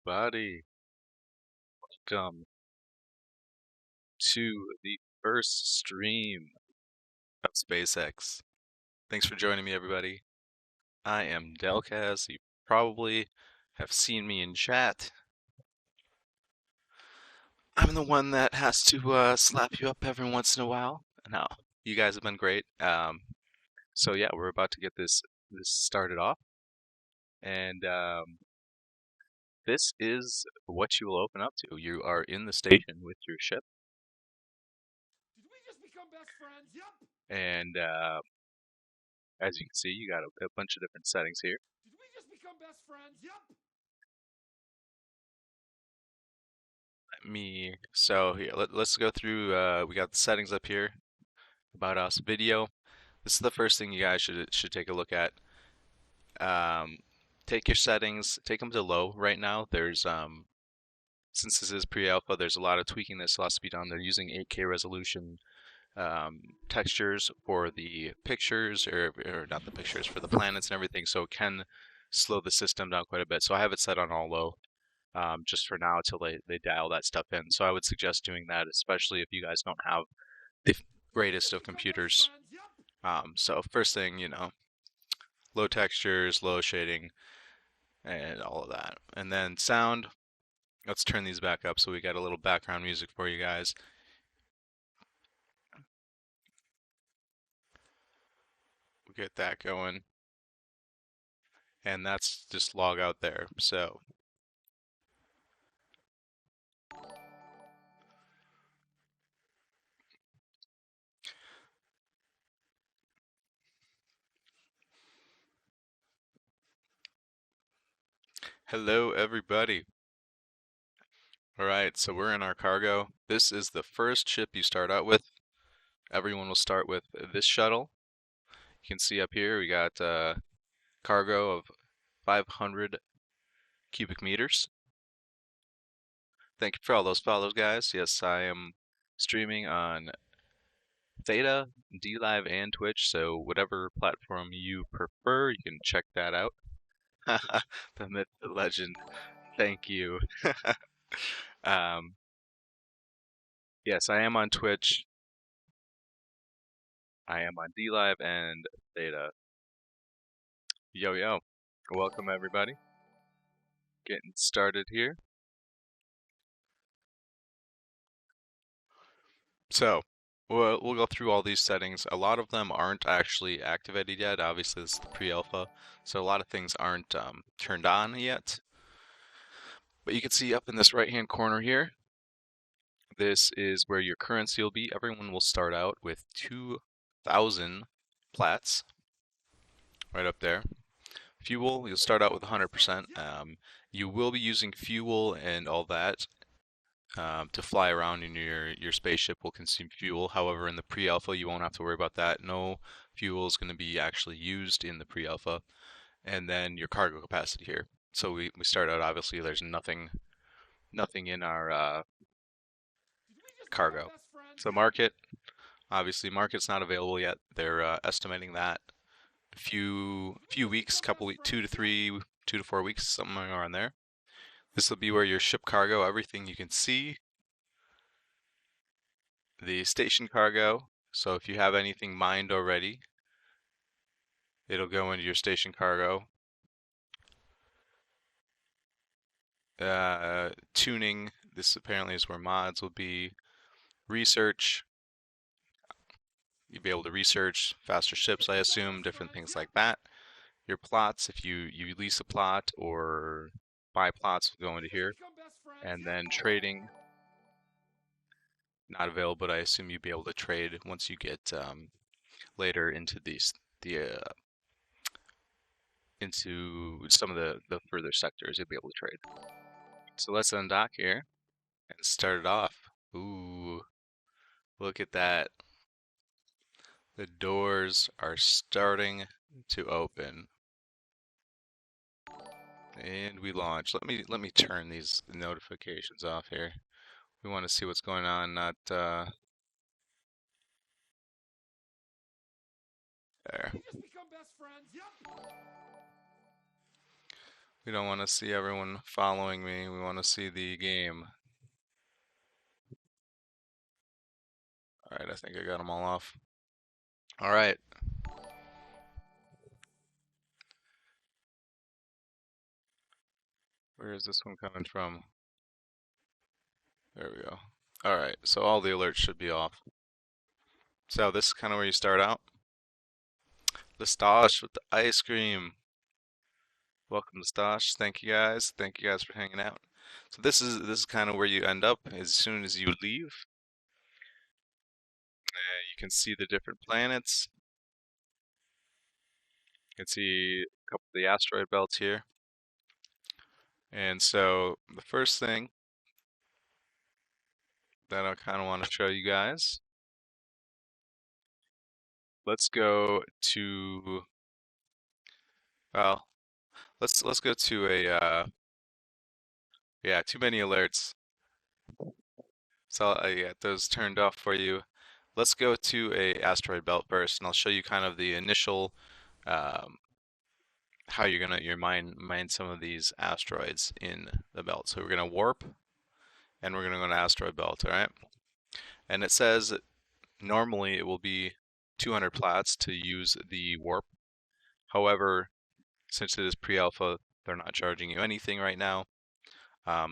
everybody. Welcome to the first stream of SpaceX. Thanks for joining me, everybody. I am Delkaz. You probably have seen me in chat. I'm the one that has to slap you up every once in a while. No, you guys have been great. So yeah, we're about to get this started off, and this is what you will open up to. You are in the station with your ship. Did we just become best friends? Yep. And as you can see, you got a bunch of different settings here. Did we just become best friends? Yep. So here, let's go through, we got the settings up here, about us, video. This is the first thing you guys should take a look at. Take your settings, take them to low right now. There's, since this is pre-alpha, there's a lot of tweaking that still has to be done. They're using 8K resolution textures for the pictures, or not the pictures, for the planets and everything, so it can slow the system down quite a bit. So I have it set on all low. Just for now until they dial that stuff in. So I would suggest doing that, especially if you guys don't have the greatest of computers. So first thing, low textures, low shading, and all of that. And then sound, let's turn these back up so we got a little background music for you guys. We'll get that going. And that's just log out there. So hello everybody. Alright, so we're in our cargo. This is the first ship you start out with. Everyone will start with this shuttle. You can see up here we got cargo of 500 cubic meters. Thank you for all those follows, guys. Yes, I am streaming on Theta, DLive, and Twitch, so whatever platform you prefer, you can check that out. The myth, the legend. Thank you. um, yes, I am on Twitch. I am on DLive and Theta. Yo, yo. Welcome, everybody. Getting started here. So, we'll go through all these settings. A lot of them aren't actually activated yet. Obviously, this is the pre-alpha, so a lot of things aren't turned on yet. But you can see up in this right-hand corner here, this is where your currency will be. Everyone will start out with 2,000 plats, right up there. Fuel, you'll start out with 100%. You will be using fuel and all that to fly around, and your spaceship will consume fuel. However, in the pre-alpha, you won't have to worry about that. No fuel is going to be actually used in the pre-alpha. And then your cargo capacity here. So we start out, obviously, there's nothing in our cargo. So market, obviously, market's not available yet. They're estimating that a few weeks, 2 to 4 weeks, somewhere around there. This will be where your ship cargo, everything you can see. The station cargo, so if you have anything mined already, it'll go into your station cargo. Tuning, this apparently is where mods will be. Research, you'll be able to research faster ships, I assume, different things like that. Your plots, if you lease a plot or buy plots, will go into here. And then trading, not available, but I assume you'll be able to trade once you get later into into some of the further sectors. You'll be able to trade. So let's undock here and start it off. Ooh, look at that. The doors are starting to open. And we launch. Let me turn these notifications off here. We want to see what's going on, not there. We don't want to see everyone following me. We want to see the game. All right, I think I got them all off. All right, where is this one coming from? There we go. All right, so all the alerts should be off. So this is kind of where you start out. The Stosh with the ice cream. Welcome to Stosh. Thank you guys. Thank you guys for hanging out. So this is kind of where you end up as soon as you leave. You can see the different planets. You can see a couple of the asteroid belts here. And so the first thing that I kind of want to show you guys, let's go to, well, let's go to a yeah, too many alerts. So I get those turned off for you. Let's go to a asteroid belt first, and I'll show you kind of the initial um, how you're gonna mine some of these asteroids in the belt. So we're gonna warp, and we're gonna go to asteroid belt. All right, and it says normally it will be 200 plats to use the warp. However, since it is pre-alpha, they're not charging you anything right now.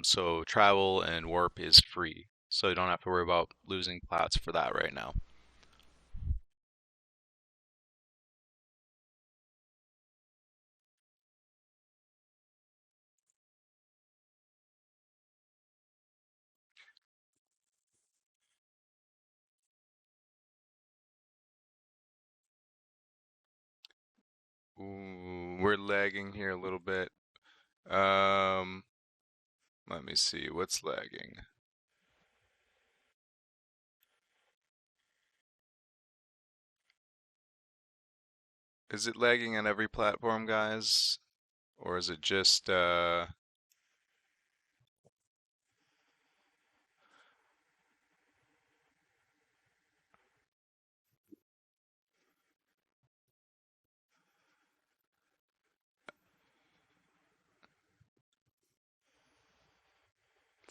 So travel and warp is free, so you don't have to worry about losing plats for that right now. Ooh, we're lagging here a little bit. Um, Let me see, what's lagging? Is it lagging on every platform, guys? Or is it just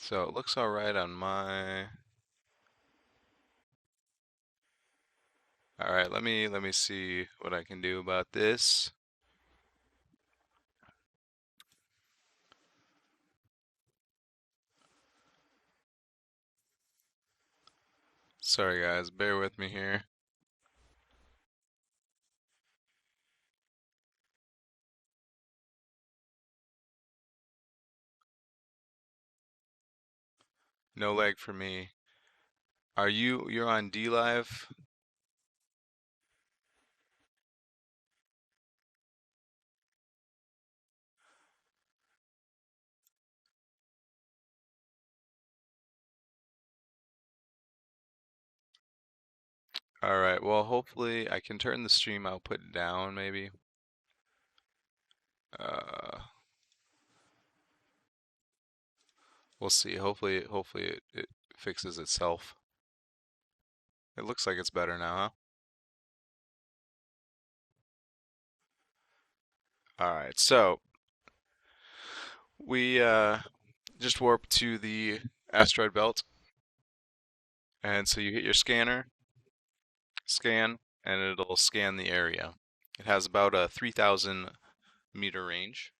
so it looks all right on my. All right, let me see what I can do about this. Sorry guys, bear with me here. No lag for me. You're on D Live? All right, well hopefully I can turn the stream output down maybe. Uh we'll see. Hopefully it fixes itself. It looks like it's better now, huh? All right, so we just warp to the asteroid belt, and so you hit your scanner, scan, and it'll scan the area. It has about a 3,000 meter range.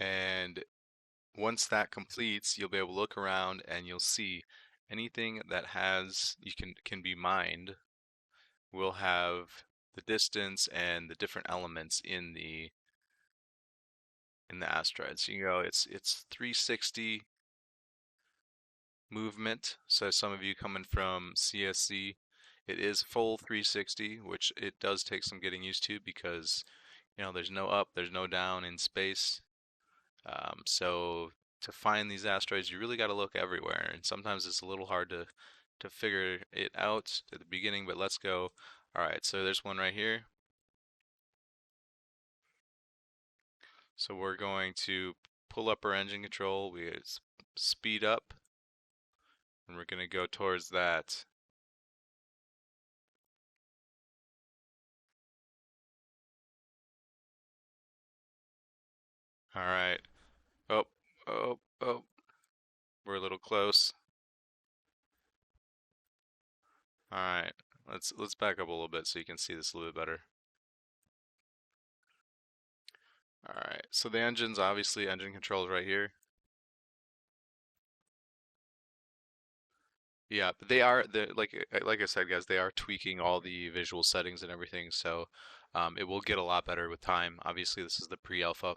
And once that completes, you'll be able to look around and you'll see anything that has you can be mined will have the distance and the different elements in the asteroid. So you go, it's 360 movement. So some of you coming from CSC, it is full 360, which it does take some getting used to because there's no up, there's no down in space. So to find these asteroids, you really got to look everywhere, and sometimes it's a little hard to figure it out at the beginning. But let's go. All right, so there's one right here. So we're going to pull up our engine control. We speed up, and we're going to go towards that. All right. Oh, oh. We're a little close. All right. Let's back up a little bit so you can see this a little bit better. All right. So the engine's obviously engine controls right here. Yeah, but they are the like I said, guys, they are tweaking all the visual settings and everything, so it will get a lot better with time. Obviously, this is the pre-alpha.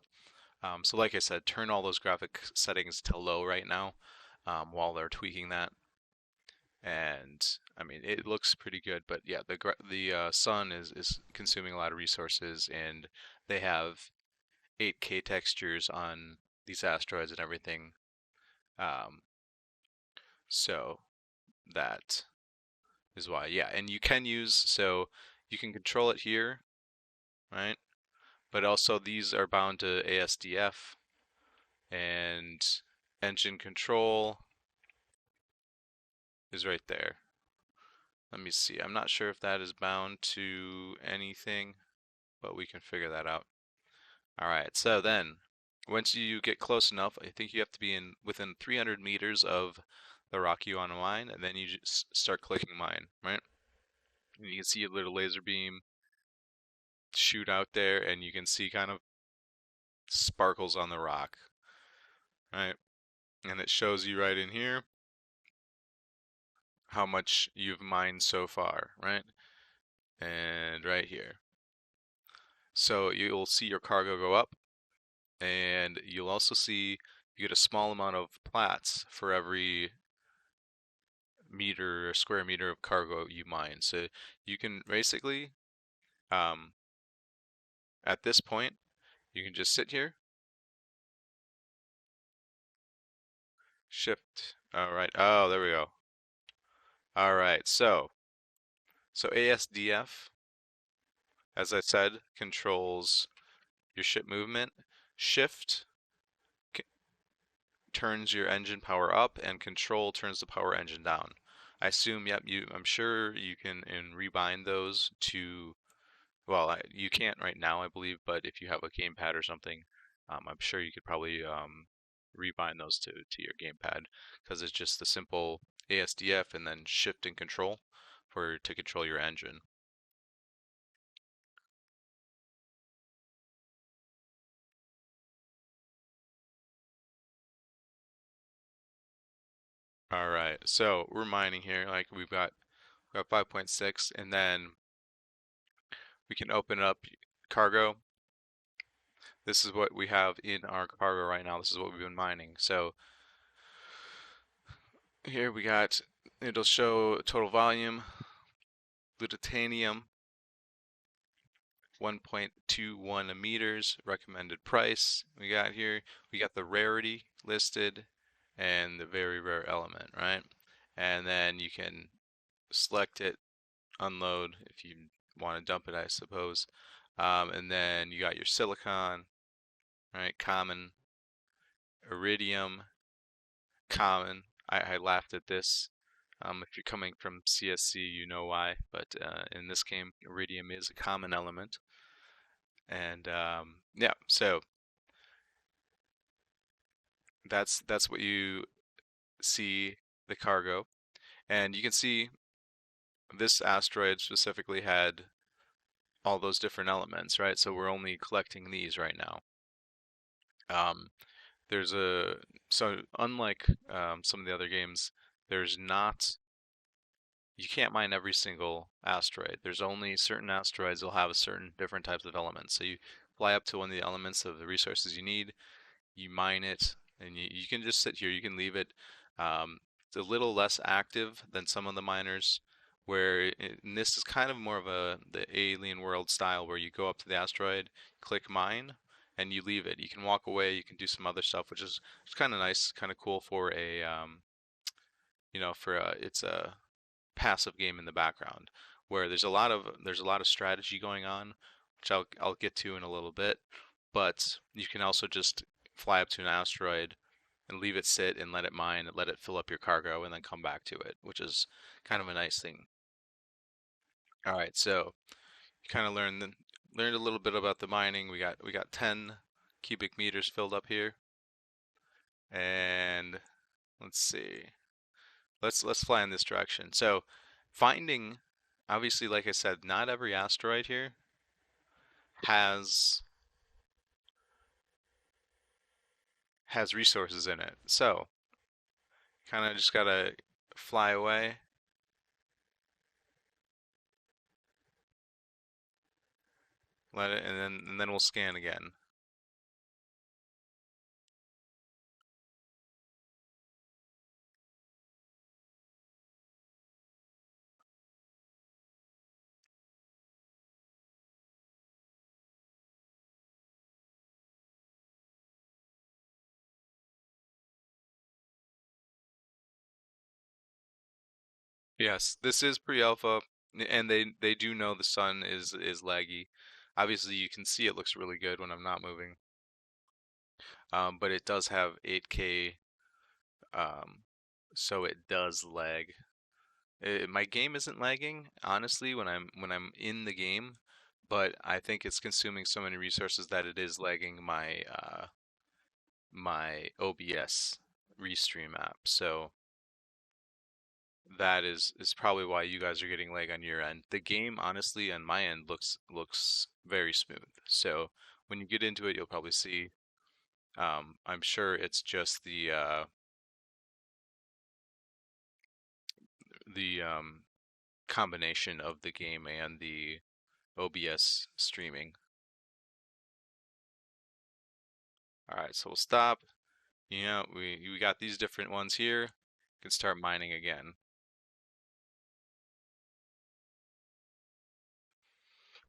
So like I said, turn all those graphic settings to low right now while they're tweaking that. And I mean, it looks pretty good, but yeah, the sun is consuming a lot of resources, and they have 8K textures on these asteroids and everything. Um, so that is why, yeah, and you can use so you can control it here, right? But also these are bound to ASDF and engine control is right there. Let me see. I'm not sure if that is bound to anything, but we can figure that out. All right, so then once you get close enough, I think you have to be in within 300 meters of the rock you want to mine, and then you just start clicking mine, right? And you can see a little laser beam shoot out there, and you can see kind of sparkles on the rock, right? And it shows you right in here how much you've mined so far, right? And right here. So you'll see your cargo go up, and you'll also see you get a small amount of plats for every meter or square meter of cargo you mine. So you can basically, um, at this point, you can just sit here, shift. All right. Oh, there we go. All right. So ASDF, as I said, controls your ship movement. Shift turns your engine power up, and control turns the power engine down. I assume, yep, I'm sure you can rebind those to, well, you can't right now, I believe, but if you have a gamepad or something, I'm sure you could probably rebind those to your gamepad because it's just the simple ASDF and then shift and control to control your engine. All right, so we're mining here, like we've got 5.6, and then we can open up cargo. This is what we have in our cargo right now. This is what we've been mining. So here we got, it'll show total volume, plutonium, 1.21 meters, recommended price. We got the rarity listed and the very rare element, right? And then you can select it, unload if you want to dump it, I suppose. And then you got your silicon, right? Common, iridium, common. I laughed at this. If you're coming from CSC, you know why, but in this game, iridium is a common element. And yeah, so that's what you see the cargo. And you can see this asteroid specifically had all those different elements, right? So we're only collecting these right now. Um, there's a so unlike some of the other games, there's not you can't mine every single asteroid. There's only certain asteroids that'll have a certain different types of elements. So you fly up to one of the elements of the resources you need, you mine it, and you can just sit here. You can leave it. It's a little less active than some of the miners, and this is kind of more of the alien world style, where you go up to the asteroid, click mine, and you leave it. You can walk away. You can do some other stuff, which is kind of nice, kind of cool for it's a passive game in the background, where there's a lot of strategy going on, which I'll get to in a little bit. but you can also just fly up to an asteroid and leave it sit and let it mine, let it fill up your cargo, and then come back to it, which is kind of a nice thing. All right, so you kind of learned a little bit about the mining. We got 10 cubic meters filled up here, and let's see. Let's fly in this direction. So finding, obviously, like I said, not every asteroid here has has resources in it. So kind of just gotta fly away, let it, and then we'll scan again. Yes, this is pre-alpha, and they do know the sun is laggy. Obviously, you can see it looks really good when I'm not moving, but it does have 8K, um, so it does lag. My game isn't lagging, honestly, when I'm in the game, but I think it's consuming so many resources that it is lagging my OBS restream app. So that is probably why you guys are getting lag on your end. The game, honestly, on my end looks very smooth. So when you get into it, you'll probably see. I'm sure it's just the combination of the game and the OBS streaming. All right, so we'll stop. We got these different ones here. You can start mining again.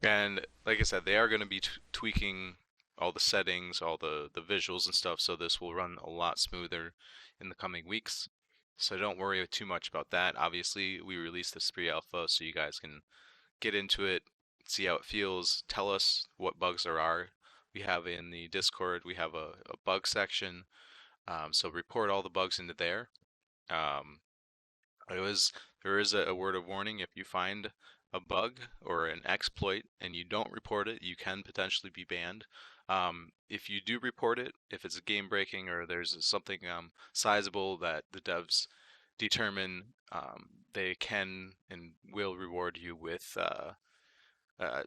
And like I said, they are going to be tweaking all the settings, all the visuals and stuff, so this will run a lot smoother in the coming weeks. So don't worry too much about that. Obviously, we released this pre-alpha so you guys can get into it, see how it feels, tell us what bugs there are. We have in the Discord, we have a bug section, so report all the bugs into there. Um, It was There is a word of warning. If you find a bug or an exploit and you don't report it, you can potentially be banned. If you do report it, if it's a game breaking or there's something sizable that the devs determine, they can and will reward you with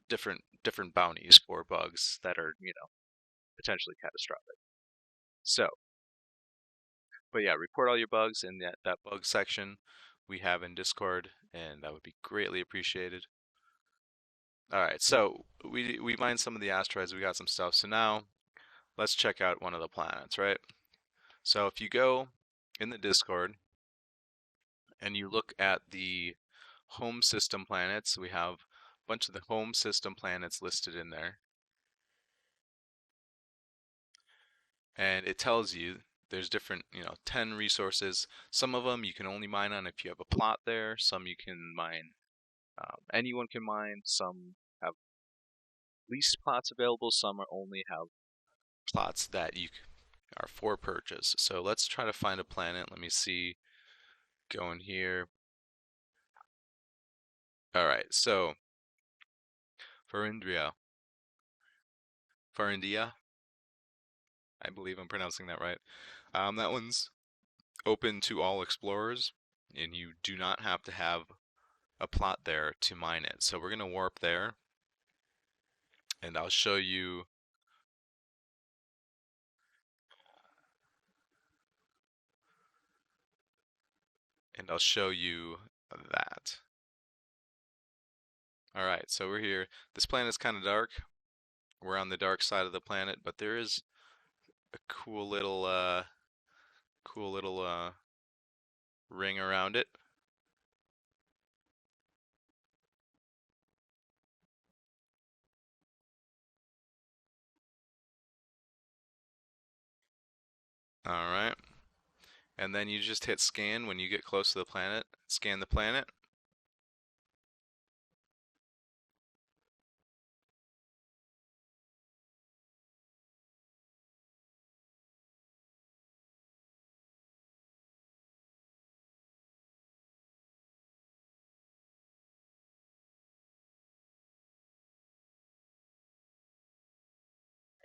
different bounties for bugs that are, potentially catastrophic. So, but yeah, report all your bugs in that bug section we have in Discord, and that would be greatly appreciated. All right, so we mined some of the asteroids, we got some stuff. So now let's check out one of the planets, right? So if you go in the Discord and you look at the home system planets, we have a bunch of the home system planets listed in there, and it tells you there's different, 10 resources. Some of them you can only mine on if you have a plot there. Some you can mine, anyone can mine. Some have leased plots available. Some are only have plots that you are for purchase. So let's try to find a planet. Let me see. Go in here. All right. So Farindria, Farindia, I believe I'm pronouncing that right. That one's open to all explorers, and you do not have to have a plot there to mine it. So we're gonna warp there, and I'll show you. And I'll show you that. All right, so we're here. This planet's kind of dark. We're on the dark side of the planet, but there is a cool little ring around it. All right. And then you just hit scan when you get close to the planet. Scan the planet.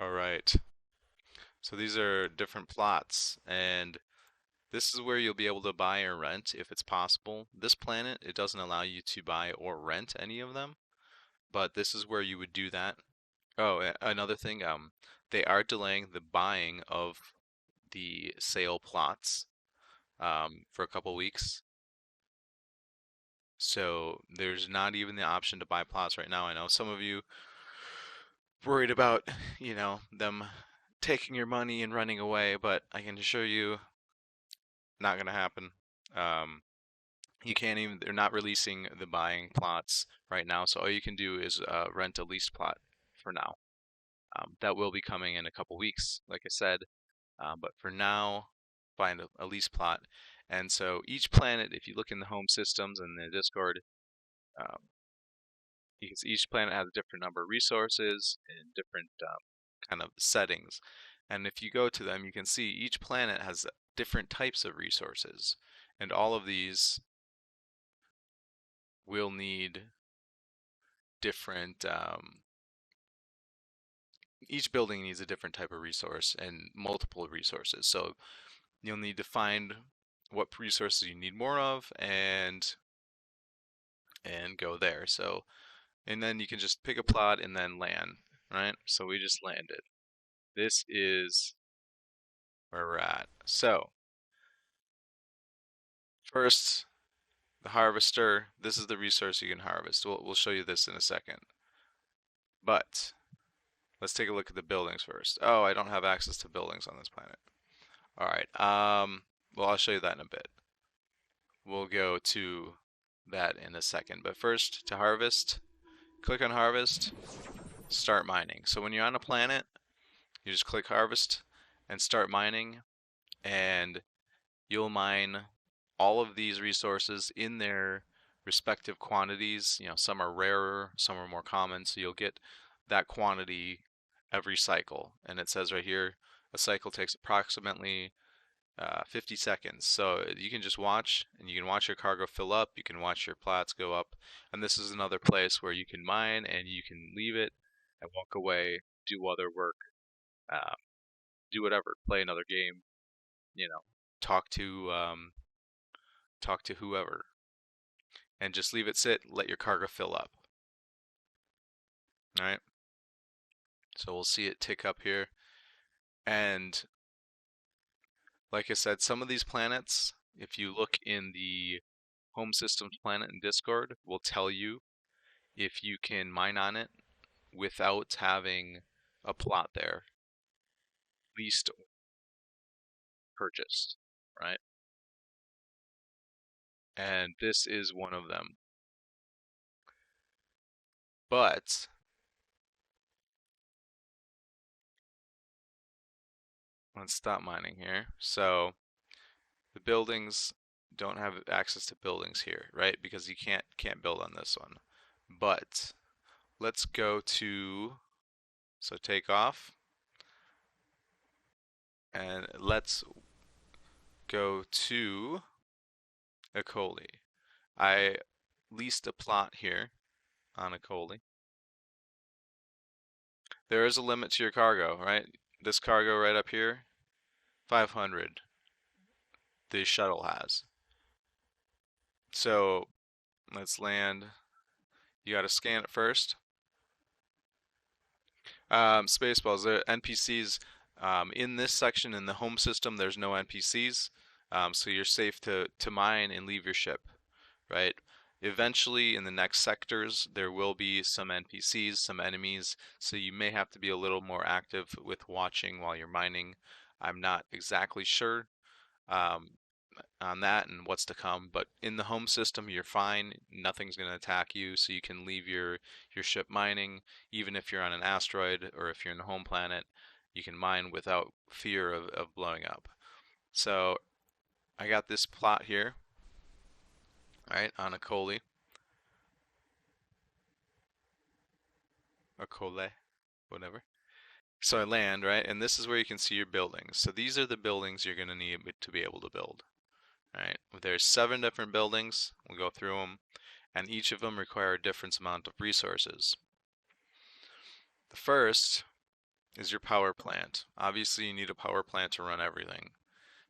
All right. So these are different plots, and this is where you'll be able to buy or rent if it's possible. This planet, it doesn't allow you to buy or rent any of them, but this is where you would do that. Oh, another thing, they are delaying the buying of the sale plots for a couple weeks. So there's not even the option to buy plots right now. I know some of you worried about, them taking your money and running away, but I can assure you, not gonna happen. Um, you can't even, they're not releasing the buying plots right now, so all you can do is rent a leased plot for now. That will be coming in a couple weeks, like I said, but for now, find a leased plot. And so each planet, if you look in the home systems and the Discord, um, you can see each planet has a different number of resources and different kind of settings. And if you go to them, you can see each planet has different types of resources. And all of these will need different, each building needs a different type of resource and multiple resources. So you'll need to find what resources you need more of and go there. So, and then you can just pick a plot and then land, right? So we just landed. This is where we're at. So, first, the harvester. This is the resource you can harvest. We'll show you this in a second. But let's take a look at the buildings first. Oh, I don't have access to buildings on this planet. All right. Well, I'll show you that in a bit. We'll go to that in a second. But first, to harvest, click on harvest, start mining. So when you're on a planet, you just click harvest and start mining, and you'll mine all of these resources in their respective quantities. Some are rarer, some are more common, so you'll get that quantity every cycle. And it says right here, a cycle takes approximately 50 seconds. So you can just watch, and you can watch your cargo fill up, you can watch your plots go up, and this is another place where you can mine and you can leave it and walk away, do other work, uh, do whatever, play another game, you know, talk to talk to whoever, and just leave it sit, let your cargo fill up. All right. So we'll see it tick up here, and like I said, some of these planets, if you look in the home systems planet in Discord, will tell you if you can mine on it without having a plot there, leased or purchased, right? And this is one of them. But let's stop mining here. So the buildings don't have access to buildings here, right? Because you can't build on this one. But let's go to, so take off, and let's go to Akoli. I leased a plot here on Akoli. There is a limit to your cargo, right? This cargo right up here, 500, the shuttle has. So let's land. You got to scan it first. Spaceballs, the NPCs in this section in the home system, there's no NPCs, so you're safe to mine and leave your ship, right? Eventually, in the next sectors, there will be some NPCs, some enemies, so you may have to be a little more active with watching while you're mining. I'm not exactly sure um, on that and what's to come, but in the home system, you're fine. Nothing's going to attack you, so you can leave your ship mining, even if you're on an asteroid or if you're in a home planet. You can mine without fear of blowing up. So I got this plot here, right, on Akoli. Akole, whatever. So I land, right, and this is where you can see your buildings. So these are the buildings you're going to need to be able to build. All right, there's 7 different buildings. We'll go through them, and each of them require a different amount of resources. The first is your power plant. Obviously, you need a power plant to run everything.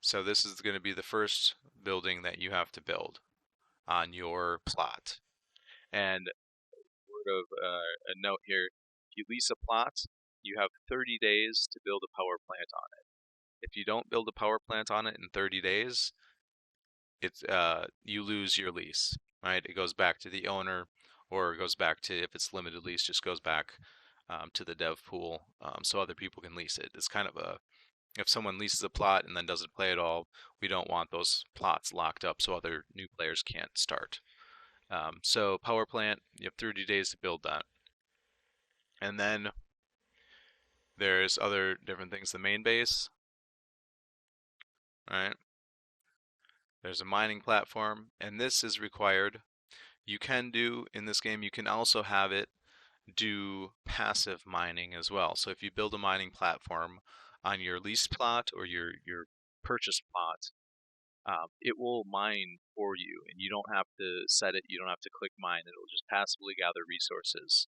So this is going to be the first building that you have to build on your plot. And word of a note here, if you lease a plot, you have 30 days to build a power plant on it. If you don't build a power plant on it in 30 days, it's you lose your lease, right? It goes back to the owner, or it goes back to, if it's limited lease, just goes back to the dev pool, so other people can lease it. It's kind of a, if someone leases a plot and then doesn't play at all, we don't want those plots locked up so other new players can't start. So power plant, you have 30 days to build that. And then there's other different things. The main base, right? There's a mining platform, and this is required. You can do, in this game, you can also have it do passive mining as well. So if you build a mining platform on your lease plot or your purchase plot, it will mine for you, and you don't have to set it. You don't have to click mine. It'll just passively gather resources.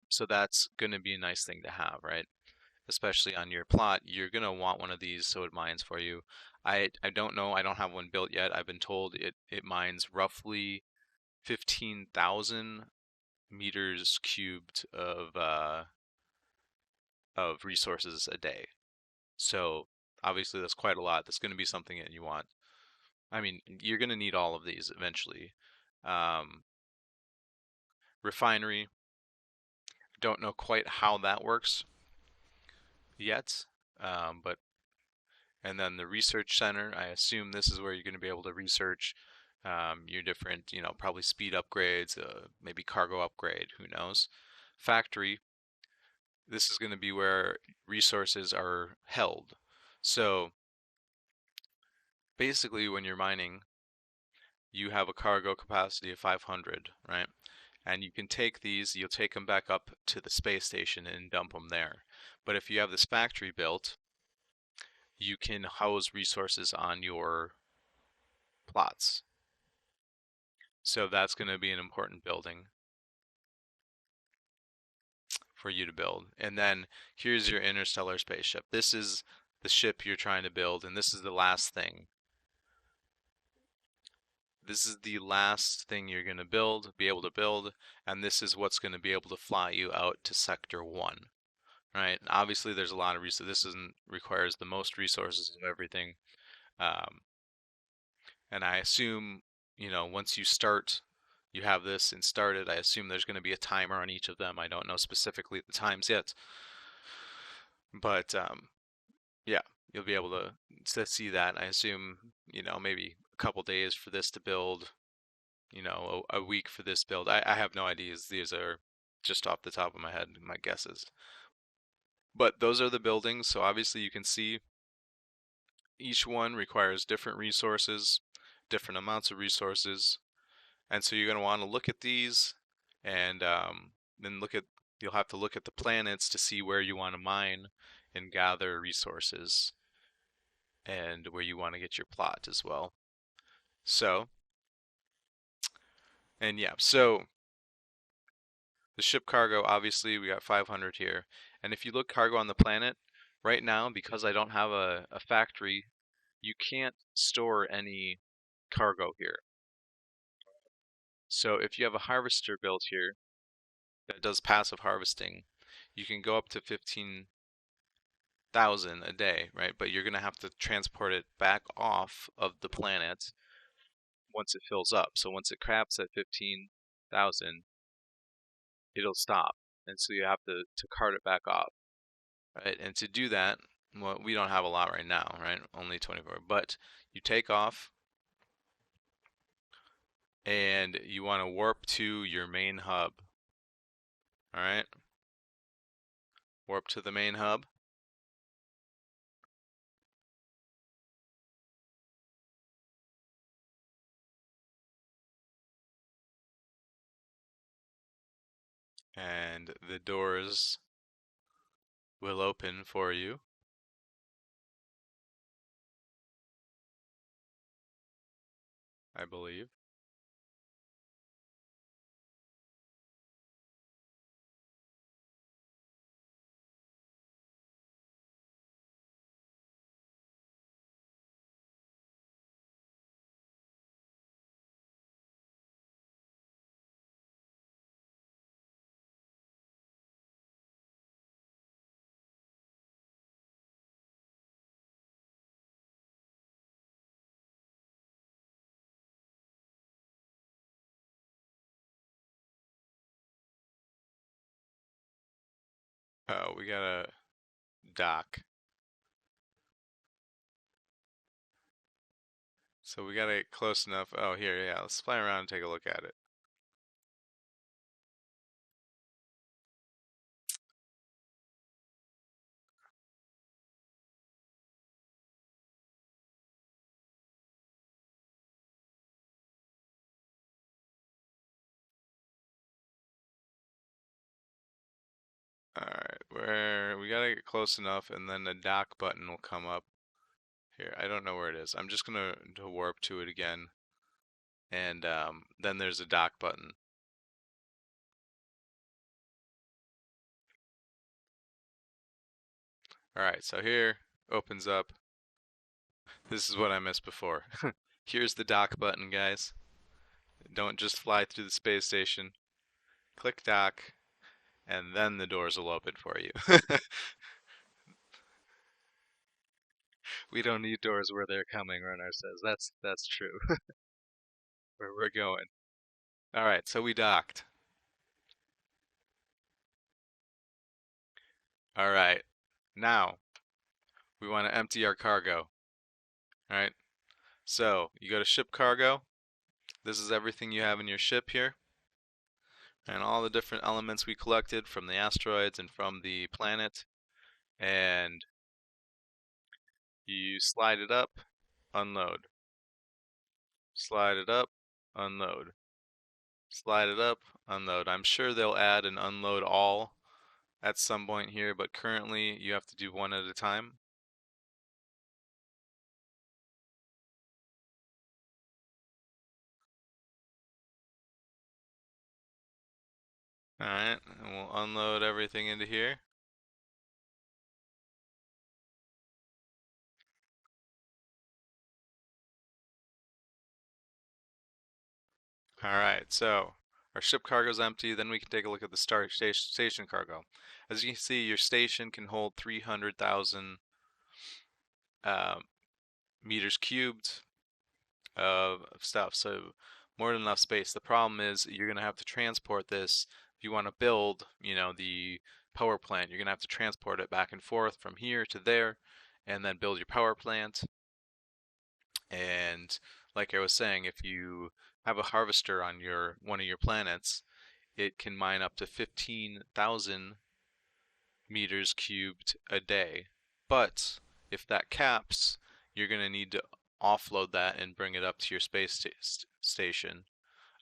So that's going to be a nice thing to have, right? Especially on your plot, you're going to want one of these so it mines for you. I don't know. I don't have one built yet. I've been told it mines roughly 15,000 meters cubed of resources a day. So obviously that's quite a lot. That's going to be something that you want. I mean, you're going to need all of these eventually. Um, Refinery, don't know quite how that works yet, but and then the research center, I assume this is where you're going to be able to research your different, probably speed upgrades, maybe cargo upgrade, who knows. Factory, this is going to be where resources are held. So basically, when you're mining, you have a cargo capacity of 500, right? And you can take these, you'll take them back up to the space station and dump them there. But if you have this factory built, you can house resources on your plots. So that's going to be an important building for you to build. And then here's your interstellar spaceship. This is the ship you're trying to build, and this is the last thing. This is the last thing you're going to be able to build, and this is what's going to be able to fly you out to Sector 1. Right? Obviously, there's a lot of resources. This isn't requires the most resources of everything, um, and I assume once you start, you have this and started. I assume there's going to be a timer on each of them. I don't know specifically the times yet, but yeah, you'll be able to see that. I assume maybe a couple days for this to build. A week for this build. I have no ideas. These are just off the top of my head, my guesses. But those are the buildings, so obviously you can see each one requires different resources, different amounts of resources, and so you're going to want to look at these, and then you'll have to look at the planets to see where you want to mine and gather resources, and where you want to get your plot as well. So, and yeah, so the ship cargo, obviously we got 500 here, and if you look cargo on the planet, right now, because I don't have a factory, you can't store any cargo here. So if you have a harvester built here that does passive harvesting, you can go up to 15,000 a day, right? But you're going to have to transport it back off of the planet once it fills up. So once it caps at 15,000, it'll stop. And so you have to cart it back off, right? And to do that, well, we don't have a lot right now, right? Only 24. But you take off and you want to warp to your main hub. All right, warp to the main hub, and the doors will open for you, I believe. Oh, we gotta dock. So we gotta get close enough. Oh, here, yeah. Let's fly around and take a look at it. All right, where we gotta get close enough, and then the dock button will come up here. I don't know where it is. I'm just gonna to warp to it again, and then there's a dock button. All right, so here opens up. This is what I missed before. Here's the dock button, guys. Don't just fly through the space station. Click dock, and then the doors will open for you. We don't need doors where they're coming, Runner says. That's true. Where we're going. All right, so we docked. All right, now we want to empty our cargo. All right, so you go to ship cargo. This is everything you have in your ship here, and all the different elements we collected from the asteroids and from the planet. And you slide it up, unload. Slide it up, unload. Slide it up, unload. I'm sure they'll add an unload all at some point here, but currently you have to do one at a time. Alright, and we'll unload everything into here. Alright, so our ship cargo is empty, then we can take a look at the station cargo. As you can see, your station can hold 300,000 uh, meters cubed of stuff, so more than enough space. The problem is you're going to have to transport this. If you want to build, the power plant, you're going to have to transport it back and forth from here to there, and then build your power plant. And like I was saying, if you have a harvester on your one of your planets, it can mine up to 15,000 meters cubed a day. But if that caps, you're going to need to offload that and bring it up to your station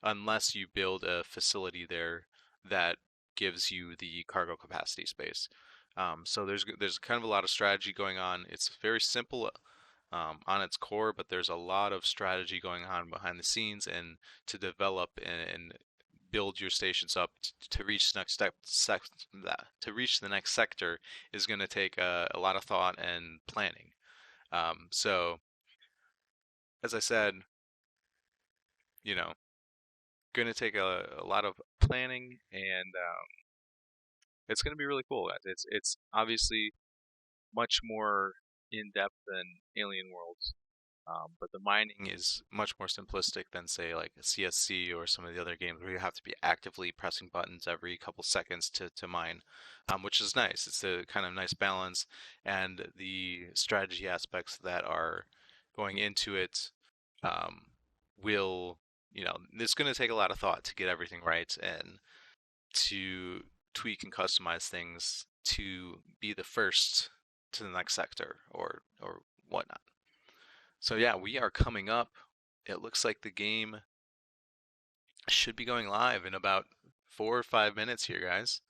unless you build a facility there that gives you the cargo capacity space. So there's kind of a lot of strategy going on. It's very simple on its core, but there's a lot of strategy going on behind the scenes and to develop and build your stations up to reach the next to reach the next sector is going to take a lot of thought and planning. So as I said, you know, going to take a lot of planning, and it's going to be really cool. It's obviously much more in depth than Alien Worlds. But the mining is much more simplistic than, say, like a CSC or some of the other games where you have to be actively pressing buttons every couple seconds to mine, which is nice. It's a kind of nice balance, and the strategy aspects that are going into it um, will, it's going to take a lot of thought to get everything right and to tweak and customize things to be the first to the next sector or whatnot. So yeah, we are coming up. It looks like the game should be going live in about 4 or 5 minutes here, guys.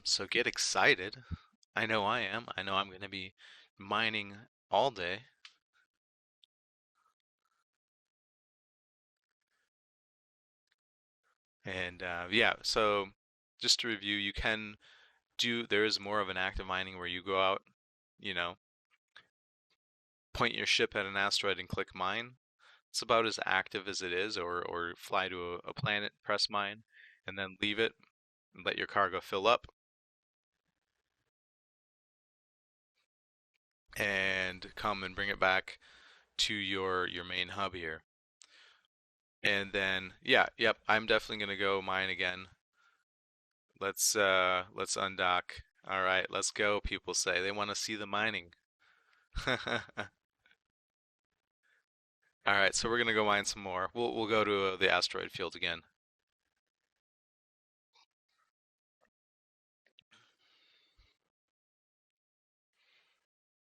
So get excited. I know I am. I know I'm going to be mining all day. And yeah, so just to review, there is more of an active mining where you go out, you know, point your ship at an asteroid and click mine. It's about as active as it is, or fly to a planet, press mine, and then leave it and let your cargo fill up and come and bring it back to your main hub here. And then yeah, yep, I'm definitely gonna go mine again let's undock. All right, let's go, people say. They want to see the mining. All right, so we're gonna go mine some more. We'll go to the asteroid field again.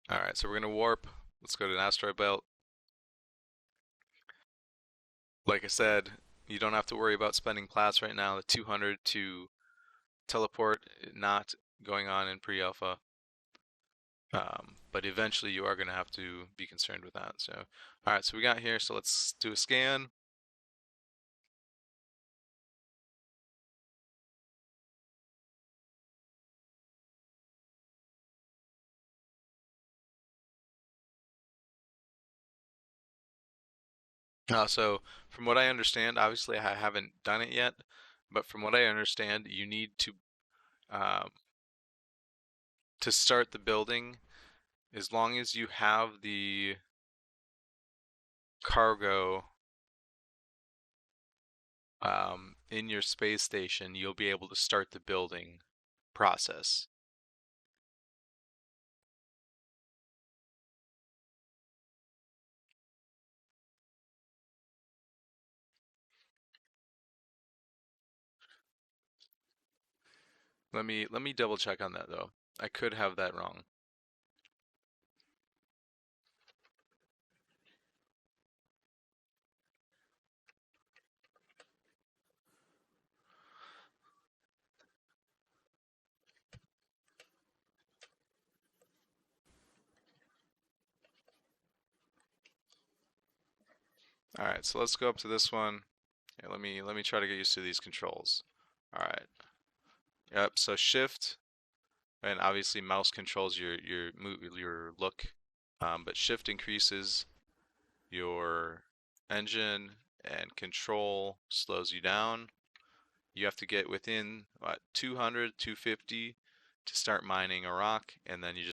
All right, so we're gonna warp. Let's go to an asteroid belt. Like I said, you don't have to worry about spending plats right now. The 200 to teleport not going on in pre-alpha. But eventually you are going to have to be concerned with that. So, all right, so we got here. So let's do a scan. So from what I understand, obviously I haven't done it yet, but from what I understand, you need um, to start the building as long as you have the cargo in your space station, you'll be able to start the building process. Let me double check on that though. I could have that wrong. All right, so let's go up to this one. Yeah, let me try to get used to these controls. All right. Yep. So shift and obviously mouse controls your look, but shift increases your engine and control slows you down. You have to get within what 200, 250 to start mining a rock, and then you